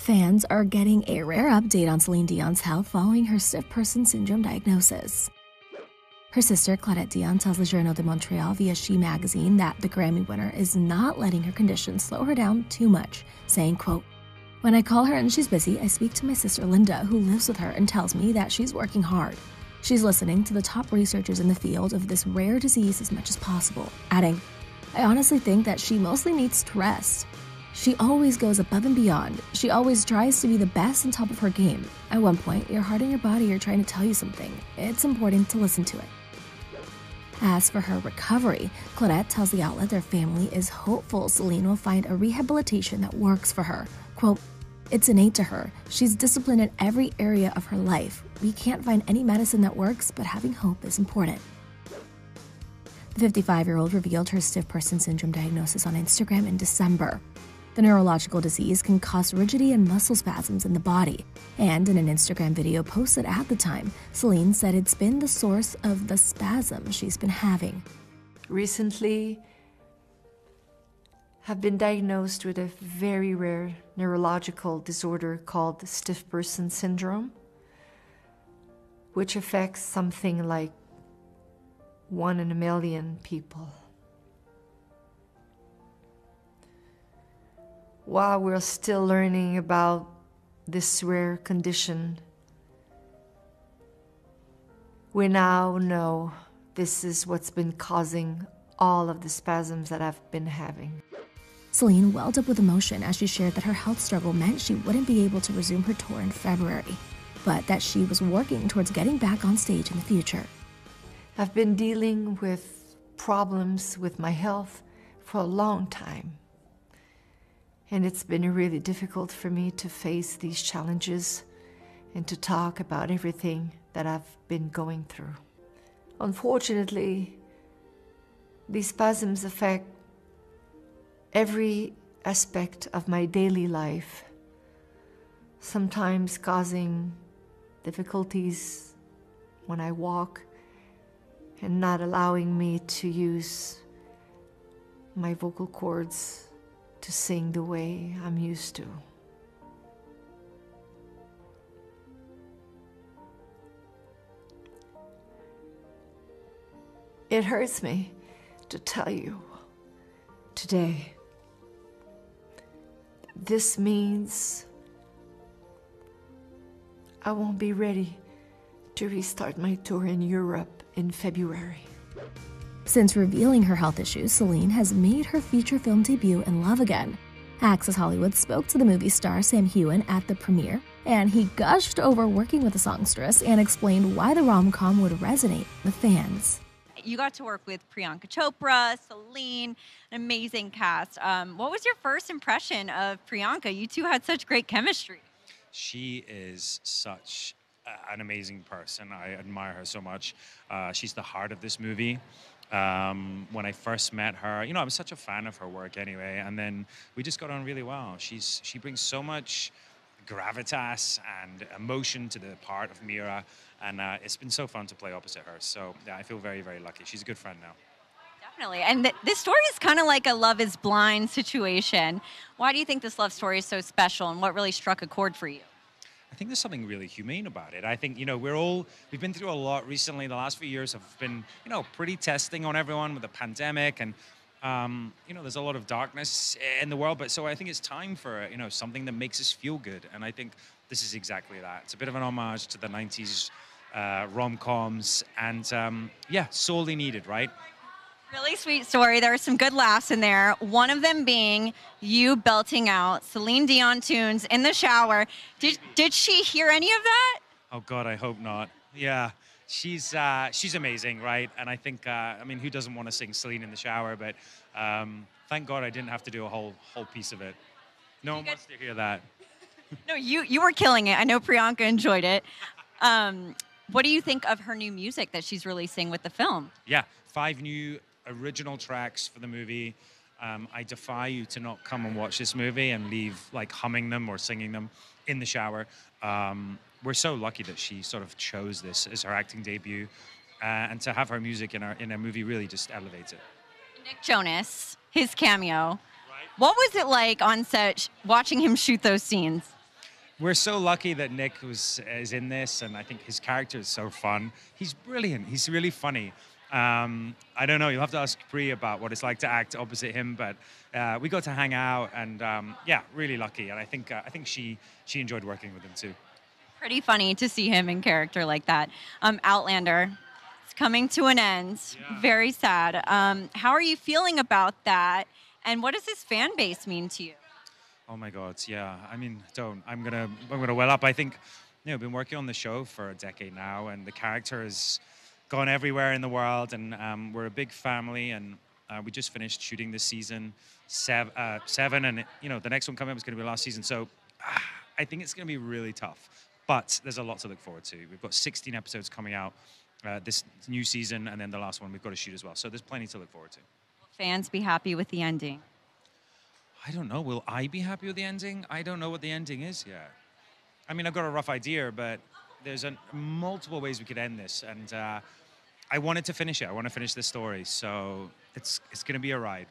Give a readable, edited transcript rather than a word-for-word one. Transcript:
Fans are getting a rare update on Celine Dion's health following her stiff person syndrome diagnosis. Her sister, Claudette Dion, tells Le Journal de Montréal via She magazine that the Grammy winner is not letting her condition slow her down too much, saying, quote, "When I call her and she's busy, I speak to my sister Linda, who lives with her and tells me that she's working hard. She's listening to the top researchers in the field of this rare disease as much as possible," adding, "I honestly think that she mostly needs to rest. She always goes above and beyond. She always tries to be the best and top of her game. At one point, your heart and your body are trying to tell you something. It's important to listen to it." As for her recovery, Claudette tells the outlet their family is hopeful Celine will find a rehabilitation that works for her. Quote, "It's innate to her. She's disciplined in every area of her life. We can't find any medicine that works, but having hope is important." The 55-year-old revealed her stiff person syndrome diagnosis on Instagram in December. The neurological disease can cause rigidity and muscle spasms in the body, and in an Instagram video posted at the time, Celine said it's been the source of the spasm she's been having. Recently, have been diagnosed with a very rare neurological disorder called stiff person syndrome, which affects something like 1 in a million people. While we're still learning about this rare condition, we now know this is what's been causing all of the spasms that I've been having. Celine welled up with emotion as she shared that her health struggle meant she wouldn't be able to resume her tour in February, but that she was working towards getting back on stage in the future. I've been dealing with problems with my health for a long time. And it's been really difficult for me to face these challenges and to talk about everything that I've been going through. Unfortunately, these spasms affect every aspect of my daily life, sometimes causing difficulties when I walk and not allowing me to use my vocal cords to sing the way I'm used to. It hurts me to tell you today. This means I won't be ready to restart my tour in Europe in February. Since revealing her health issues, Celine has made her feature film debut in Love Again. Access Hollywood spoke to the movie star Sam Heughan at the premiere, and he gushed over working with the songstress and explained why the rom-com would resonate with fans. You got to work with Priyanka Chopra, Celine, an amazing cast. What was your first impression of Priyanka? You two had such great chemistry. She is such an amazing person. I admire her so much. She's the heart of this movie. When I first met her, I was such a fan of her work anyway, and then we just got on really well. She brings so much gravitas and emotion to the part of Mira, and it's been so fun to play opposite her. So yeah, I feel very, very lucky. She's a good friend now. Definitely. And this story is kind of like a Love is Blind situation. Why do you think this love story is so special, and what really struck a chord for you? I think there's something really humane about it. I think, we've been through a lot recently. The last few years have been, pretty testing on everyone with the pandemic, and, there's a lot of darkness in the world. But so I think it's time for, something that makes us feel good. And I think this is exactly that. It's a bit of an homage to the 90s rom-coms, and sorely needed, right? Really sweet story. There are some good laughs in there. One of them being you belting out Celine Dion tunes in the shower. Did she hear any of that? Oh God, I hope not. Yeah, she's amazing, right? And I think, who doesn't want to sing Celine in the shower? But thank God I didn't have to do a whole piece of it. No one wants to hear that. No, you were killing it. I know Priyanka enjoyed it. What do you think of her new music that she's releasing with the film? Yeah, 5 new original tracks for the movie. I defy you to not come and watch this movie and leave humming them or singing them in the shower. We're so lucky that she sort of chose this as her acting debut, and to have her music in a movie really just elevates it. Nick Jonas, his cameo. Right. What was it like on set watching him shoot those scenes? We're so lucky that Nick is in this, and I think his character is so fun. He's brilliant. He's really funny. I don't know. You'll have to ask Pri about what it's like to act opposite him, but we got to hang out, and yeah, really lucky. And I think she enjoyed working with him too. Pretty funny to see him in character like that. Outlander, it's coming to an end. Yeah. Very sad. How are you feeling about that? And what does his fan base mean to you? Oh my God, yeah. I mean, I'm gonna well up. I think, I've been working on the show for a decade now, and the character has gone everywhere in the world, and we're a big family, and we just finished shooting this season seven, and the next one coming up is going to be last season. So I think it's going to be really tough, but there's a lot to look forward to. We've got 16 episodes coming out this new season, and then the last one we've got to shoot as well. So there's plenty to look forward to. Will fans be happy with the ending? I don't know. Will I be happy with the ending? I don't know what the ending is yet. I mean, I've got a rough idea, but there's multiple ways we could end this, and I wanted to finish it. I want to finish this story, so it's going to be a ride.